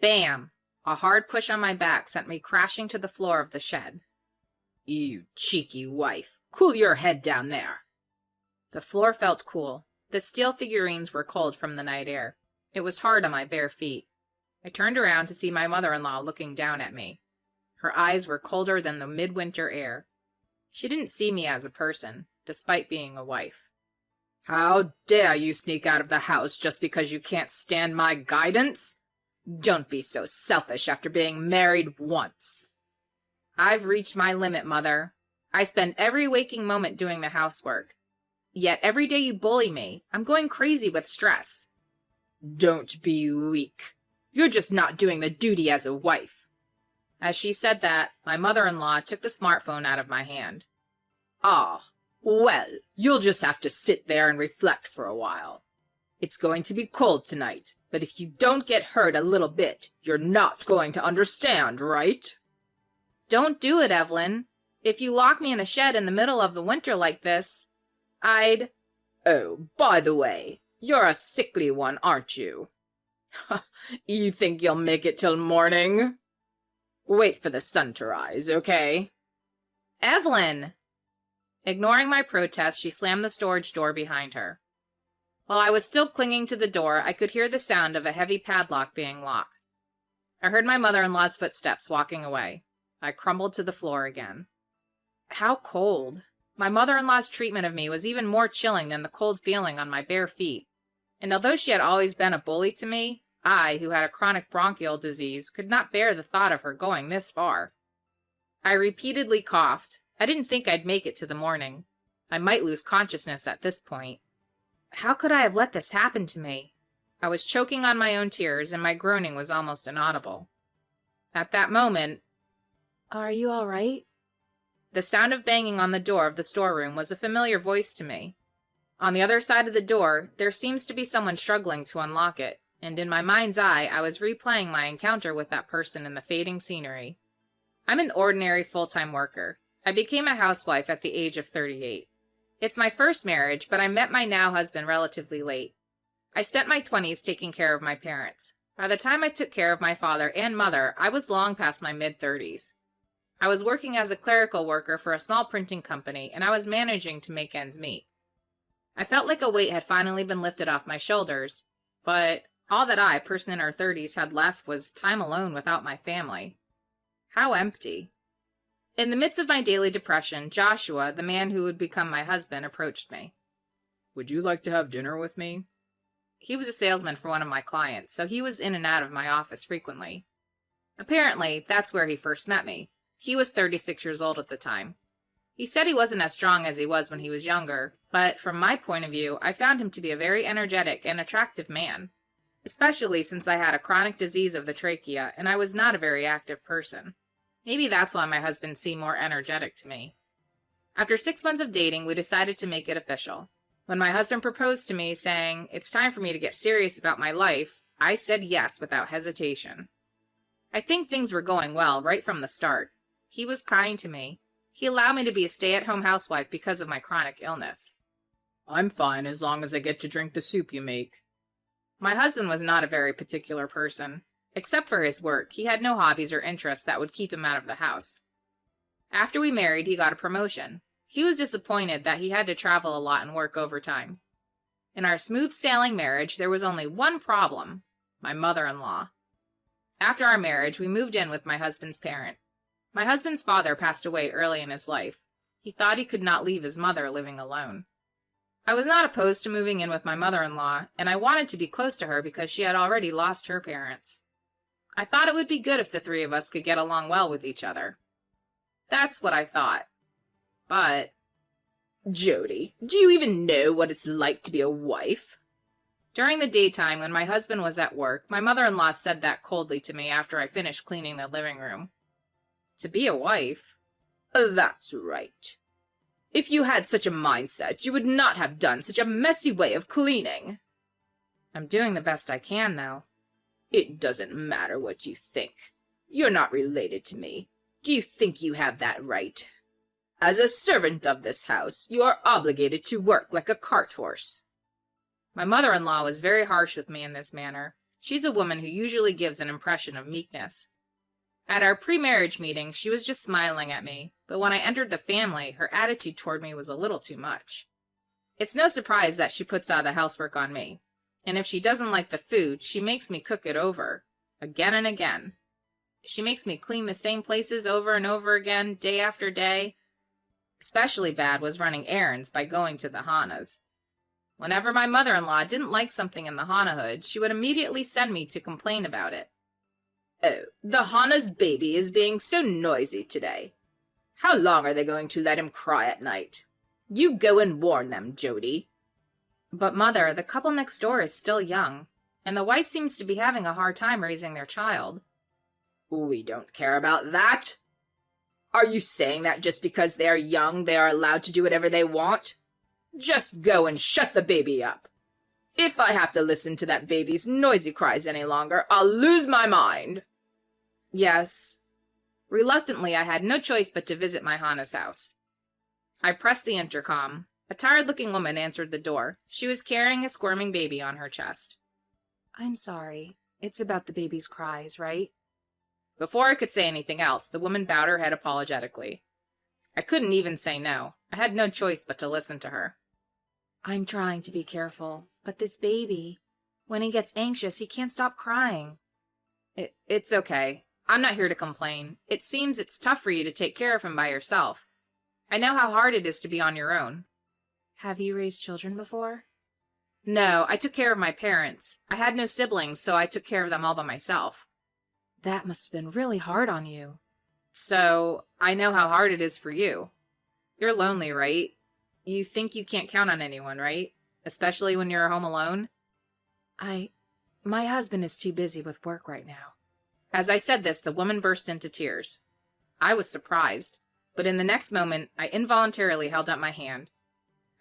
Bam! A hard push on my back sent me crashing to the floor of the shed. You cheeky wife, cool your head down there. The floor felt cool. The steel figurines were cold from the night air. It was hard on my bare feet. I turned around to see my mother-in-law looking down at me. Her eyes were colder than the midwinter air. She didn't see me as a person, despite being a wife. How dare you sneak out of the house just because you can't stand my guidance? Don't be so selfish after being married once. I've reached my limit, Mother. I spend every waking moment doing the housework. Yet every day you bully me, I'm going crazy with stress. Don't be weak. You're just not doing the duty as a wife. As she said that, my mother-in-law took the smartphone out of my hand. Ah, well, you'll just have to sit there and reflect for a while. It's going to be cold tonight, but if you don't get hurt a little bit, you're not going to understand, right? Don't do it, Evelyn. If you lock me in a shed in the middle of the winter like this, I'd... Oh, by the way, you're a sickly one, aren't you? You think you'll make it till morning? Wait for the sun to rise, okay? Evelyn! Ignoring my protest, she slammed the storage door behind her. While I was still clinging to the door, I could hear the sound of a heavy padlock being locked. I heard my mother-in-law's footsteps walking away. I crumbled to the floor again. How cold. My mother-in-law's treatment of me was even more chilling than the cold feeling on my bare feet. And although she had always been a bully to me, I, who had a chronic bronchial disease, could not bear the thought of her going this far. I repeatedly coughed. I didn't think I'd make it to the morning. I might lose consciousness at this point. How could I have let this happen to me? I was choking on my own tears, and my groaning was almost inaudible. At that moment, Are you all right? The sound of banging on the door of the storeroom was a familiar voice to me. On the other side of the door, there seems to be someone struggling to unlock it, and in my mind's eye, I was replaying my encounter with that person in the fading scenery. I'm an ordinary full-time worker. I became a housewife at the age of 38. It's my first marriage, but I met my now husband relatively late. I spent my 20s taking care of my parents. By the time I took care of my father and mother, I was long past my mid-30s. I was working as a clerical worker for a small printing company, and I was managing to make ends meet. I felt like a weight had finally been lifted off my shoulders, but all that I, person in her 30s, had left was time alone without my family. How empty. In the midst of my daily depression, Joshua, the man who would become my husband, approached me. Would you like to have dinner with me? He was a salesman for one of my clients, so he was in and out of my office frequently. Apparently, that's where he first met me. He was 36 years old at the time. He said he wasn't as strong as he was when he was younger, but from my point of view, I found him to be a very energetic and attractive man, especially since I had a chronic disease of the trachea and I was not a very active person. Maybe that's why my husband seemed more energetic to me. After 6 months of dating, we decided to make it official. When my husband proposed to me, saying, "It's time for me to get serious about my life," I said yes without hesitation. I think things were going well right from the start. He was kind to me. He allowed me to be a stay-at-home housewife because of my chronic illness. I'm fine as long as I get to drink the soup you make. My husband was not a very particular person. Except for his work, he had no hobbies or interests that would keep him out of the house. After we married, he got a promotion. He was disappointed that he had to travel a lot and work overtime. In our smooth-sailing marriage, there was only one problem: my mother-in-law. After our marriage, we moved in with my husband's parent. My husband's father passed away early in his life. He thought he could not leave his mother living alone. I was not opposed to moving in with my mother-in-law, and I wanted to be close to her because she had already lost her parents. I thought it would be good if the three of us could get along well with each other. That's what I thought. But... Jody, do you even know what it's like to be a wife? During the daytime, when my husband was at work, my mother-in-law said that coldly to me after I finished cleaning the living room. To be a wife? That's right. If you had such a mindset, you would not have done such a messy way of cleaning. I'm doing the best I can, though. It doesn't matter what you think. You're not related to me. Do you think you have that right? As a servant of this house, you are obligated to work like a cart horse. My mother-in-law was very harsh with me in this manner. She's a woman who usually gives an impression of meekness. At our pre-marriage meeting, she was just smiling at me, but when I entered the family, her attitude toward me was a little too much. It's no surprise that she puts all the housework on me, and if she doesn't like the food, she makes me cook it over, again and again. She makes me clean the same places over and over again, day after day. Especially bad was running errands by going to the Hanas. Whenever my mother-in-law didn't like something in the Hana hood, she would immediately send me to complain about it. "Oh, the Hana's baby is being so noisy today. How long are they going to let him cry at night? You go and warn them, Jody." "But Mother, the couple next door is still young, and the wife seems to be having a hard time raising their child." "We don't care about that. Are you saying that just because they are young, they are allowed to do whatever they want? Just go and shut the baby up. If I have to listen to that baby's noisy cries any longer, I'll lose my mind." Yes. Reluctantly, I had no choice but to visit my Hana's house. I pressed the intercom. A tired-looking woman answered the door. She was carrying a squirming baby on her chest. "I'm sorry. It's about the baby's cries, right?" Before I could say anything else, the woman bowed her head apologetically. I couldn't even say no. I had no choice but to listen to her. "I'm trying to be careful, but this baby, when he gets anxious, he can't stop crying." It's okay. I'm not here to complain. It seems it's tough for you to take care of him by yourself. I know how hard it is to be on your own." "Have you raised children before?" "No, I took care of my parents. I had no siblings, so I took care of them all by myself." "That must have been really hard on you." "So, I know how hard it is for you. You're lonely, right? You think you can't count on anyone, right? Especially when you're home alone?" My husband is too busy with work right now." As I said this, the woman burst into tears. I was surprised, but in the next moment, I involuntarily held up my hand.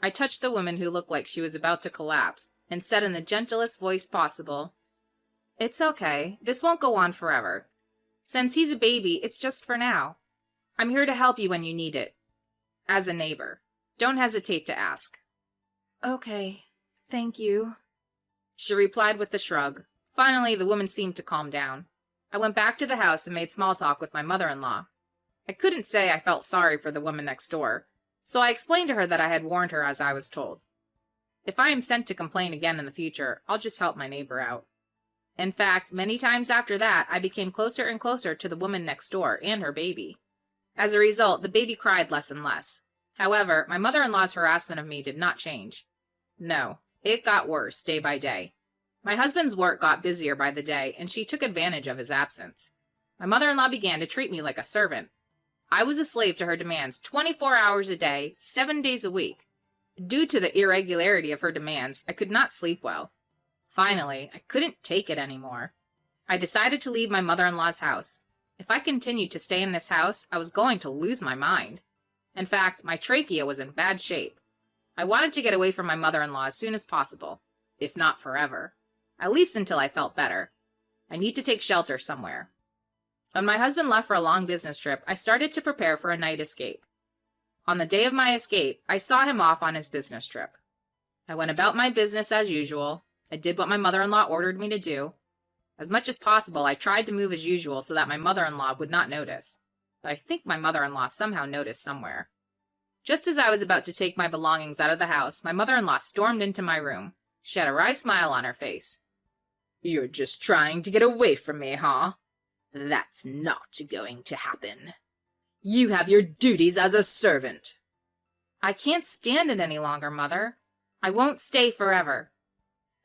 I touched the woman who looked like she was about to collapse, and said in the gentlest voice possible, "It's okay. This won't go on forever. Since he's a baby, it's just for now. I'm here to help you when you need it. As a neighbor. Don't hesitate to ask." "Okay. Thank you," she replied with a shrug. Finally, the woman seemed to calm down. I went back to the house and made small talk with my mother-in-law. I couldn't say I felt sorry for the woman next door, so I explained to her that I had warned her as I was told. If I am sent to complain again in the future, I'll just help my neighbor out. In fact, many times after that, I became closer and closer to the woman next door and her baby. As a result, the baby cried less and less. However, my mother-in-law's harassment of me did not change. No, it got worse day by day. My husband's work got busier by the day, and she took advantage of his absence. My mother-in-law began to treat me like a servant. I was a slave to her demands 24 hours a day, 7 days a week. Due to the irregularity of her demands, I could not sleep well. Finally, I couldn't take it anymore. I decided to leave my mother-in-law's house. If I continued to stay in this house, I was going to lose my mind. In fact, my trachea was in bad shape. I wanted to get away from my mother-in-law as soon as possible, if not forever. At least until I felt better. I need to take shelter somewhere. When my husband left for a long business trip, I started to prepare for a night escape. On the day of my escape, I saw him off on his business trip. I went about my business as usual. I did what my mother-in-law ordered me to do. As much as possible, I tried to move as usual so that my mother-in-law would not notice. But I think my mother-in-law somehow noticed somewhere. Just as I was about to take my belongings out of the house, my mother-in-law stormed into my room. She had a wry smile on her face. "You're just trying to get away from me, huh? That's not going to happen. You have your duties as a servant." "I can't stand it any longer, Mother. I won't stay forever.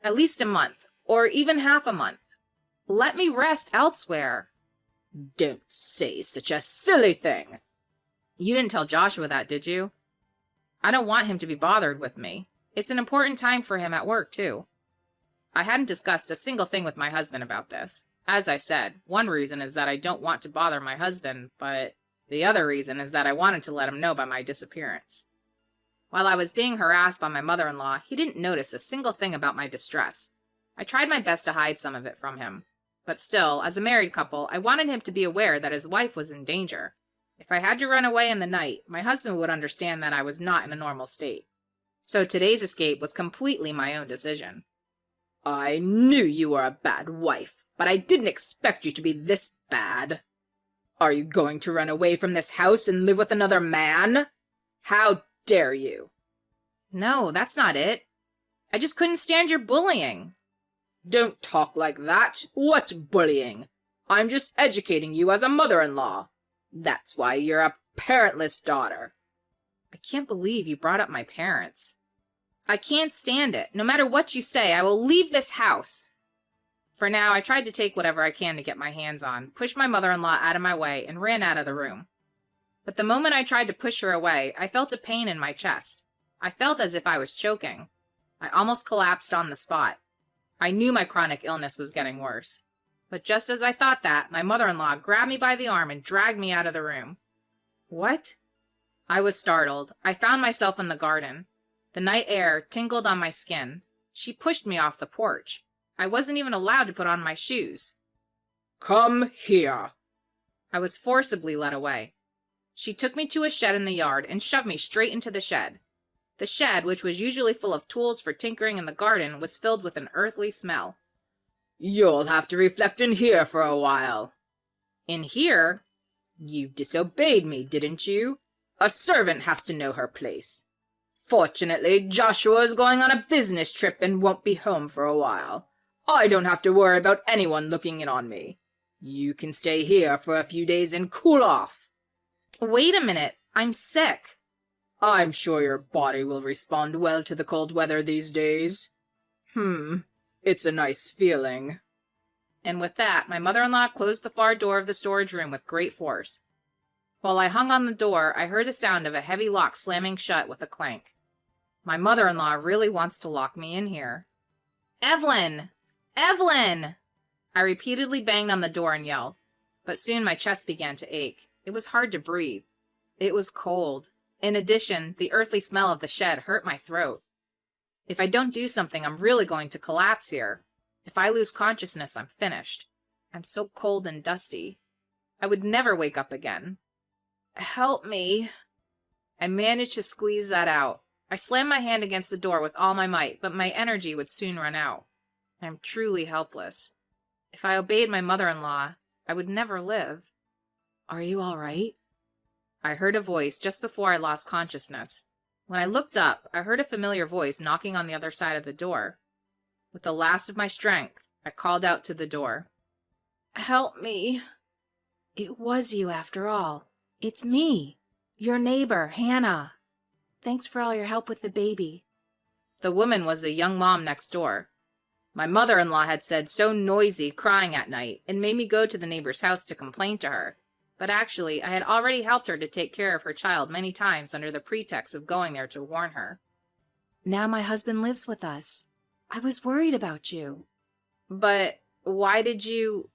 At least a month, or even half a month. Let me rest elsewhere." "Don't say such a silly thing." "You didn't tell Joshua that, did you? I don't want him to be bothered with me. It's an important time for him at work, too." I hadn't discussed a single thing with my husband about this. As I said, one reason is that I don't want to bother my husband, but the other reason is that I wanted to let him know about my disappearance. While I was being harassed by my mother-in-law, he didn't notice a single thing about my distress. I tried my best to hide some of it from him. But still, as a married couple, I wanted him to be aware that his wife was in danger. If I had to run away in the night, my husband would understand that I was not in a normal state. So today's escape was completely my own decision. I knew you were a bad wife, but I didn't expect you to be this bad. Are you going to run away from this house and live with another man? How dare you? No, that's not it. I just couldn't stand your bullying. Don't talk like that. What bullying? I'm just educating you as a mother-in-law. That's why you're a parentless daughter. I can't believe you brought up my parents. I can't stand it. No matter what you say, I will leave this house. For now, I tried to take whatever I can to get my hands on, pushed my mother-in-law out of my way, and ran out of the room. But the moment I tried to push her away, I felt a pain in my chest. I felt as if I was choking. I almost collapsed on the spot. I knew my chronic illness was getting worse. But just as I thought that, my mother-in-law grabbed me by the arm and dragged me out of the room. What? I was startled. I found myself in the garden. The night air tingled on my skin. She pushed me off the porch. I wasn't even allowed to put on my shoes. Come here. I was forcibly led away. She took me to a shed in the yard and shoved me straight into the shed. The shed, which was usually full of tools for tinkering in the garden, was filled with an earthly smell. You'll have to reflect in here for a while. In here? You disobeyed me, didn't you? A servant has to know her place. Fortunately, Joshua is going on a business trip and won't be home for a while. I don't have to worry about anyone looking in on me. You can stay here for a few days and cool off. Wait a minute. I'm sick. I'm sure your body will respond well to the cold weather these days. It's a nice feeling. And with that, my mother-in-law closed the far door of the storage room with great force. While I hung on the door, I heard the sound of a heavy lock slamming shut with a clank. My mother-in-law really wants to lock me in here. Evelyn! Evelyn! I repeatedly banged on the door and yelled, but soon my chest began to ache. It was hard to breathe. It was cold. In addition, the earthly smell of the shed hurt my throat. If I don't do something, I'm really going to collapse here. If I lose consciousness, I'm finished. I'm so cold and dusty. I would never wake up again. Help me. I managed to squeeze that out. I slammed my hand against the door with all my might, but my energy would soon run out. I'm truly helpless. If I obeyed my mother-in-law, I would never live. Are you all right? I heard a voice just before I lost consciousness. When I looked up, I heard a familiar voice knocking on the other side of the door. With the last of my strength, I called out to the door. Help me. It was you after all. It's me, your neighbor, Hannah. Thanks for all your help with the baby. The woman was the young mom next door. My mother-in-law had said so noisy crying at night and made me go to the neighbor's house to complain to her. But actually, I had already helped her to take care of her child many times under the pretext of going there to warn her. Now my husband lives with us. I was worried about you. But why did you...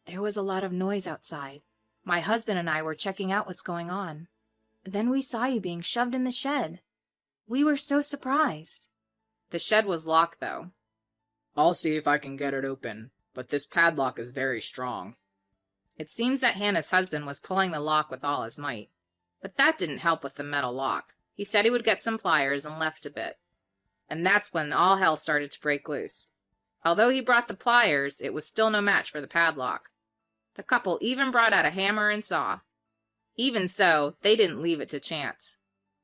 There was a lot of noise outside. My husband and I were checking out what's going on. Then we saw you being shoved in the shed. We were so surprised. The shed was locked, though. I'll see if I can get it open, but this padlock is very strong. It seems that Hannah's husband was pulling the lock with all his might. But that didn't help with the metal lock. He said he would get some pliers and left a bit. And that's when all hell started to break loose. Although he brought the pliers, it was still no match for the padlock. The couple even brought out a hammer and saw. Even so, they didn't leave it to chance.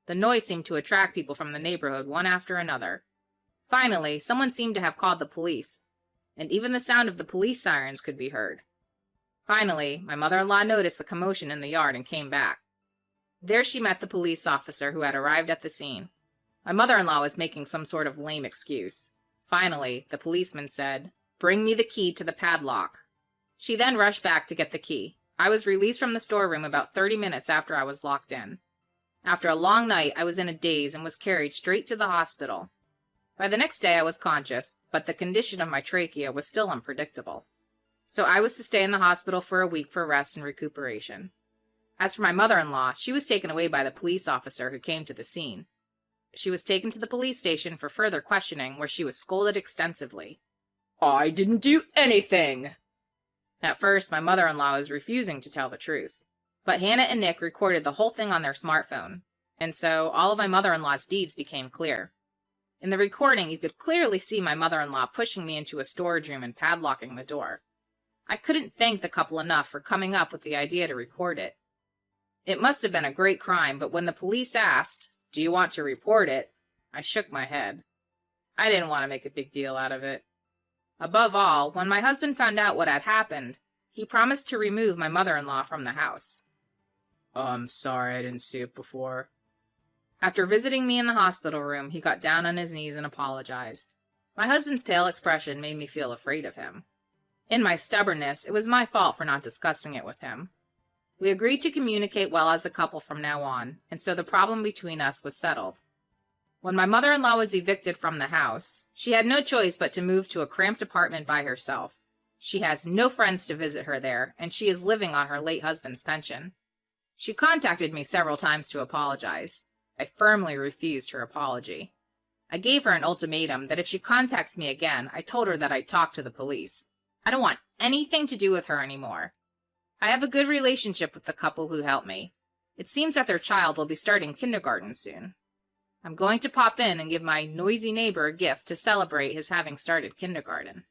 The noise seemed to attract people from the neighborhood one after another. Finally, someone seemed to have called the police, and even the sound of the police sirens could be heard. Finally, my mother-in-law noticed the commotion in the yard and came back. There she met the police officer who had arrived at the scene. My mother-in-law was making some sort of lame excuse. Finally, the policeman said, "Bring me the key to the padlock." She then rushed back to get the key. I was released from the storeroom about 30 minutes after I was locked in. After a long night, I was in a daze and was carried straight to the hospital. By the next day, I was conscious, but the condition of my trachea was still unpredictable. So I was to stay in the hospital for a week for rest and recuperation. As for my mother-in-law, she was taken away by the police officer who came to the scene. She was taken to the police station for further questioning, where she was scolded extensively. I didn't do anything! At first, my mother-in-law was refusing to tell the truth. But Hannah and Nick recorded the whole thing on their smartphone, and so all of my mother-in-law's deeds became clear. In the recording, you could clearly see my mother-in-law pushing me into a storage room and padlocking the door. I couldn't thank the couple enough for coming up with the idea to record it. It must have been a great crime, but when the police asked, "Do you want to report it?" I shook my head. I didn't want to make a big deal out of it. Above all, when my husband found out what had happened, he promised to remove my mother-in-law from the house. I'm sorry I didn't see it before. After visiting me in the hospital room, he got down on his knees and apologized. My husband's pale expression made me feel afraid of him. In my stubbornness, it was my fault for not discussing it with him. We agreed to communicate well as a couple from now on, and so the problem between us was settled. When my mother-in-law was evicted from the house, she had no choice but to move to a cramped apartment by herself. She has no friends to visit her there, and she is living on her late husband's pension. She contacted me several times to apologize. I firmly refused her apology. I gave her an ultimatum that if she contacts me again, I told her that I'd talk to the police. I don't want anything to do with her anymore. I have a good relationship with the couple who helped me. It seems that their child will be starting kindergarten soon. I'm going to pop in and give my noisy neighbor a gift to celebrate his having started kindergarten.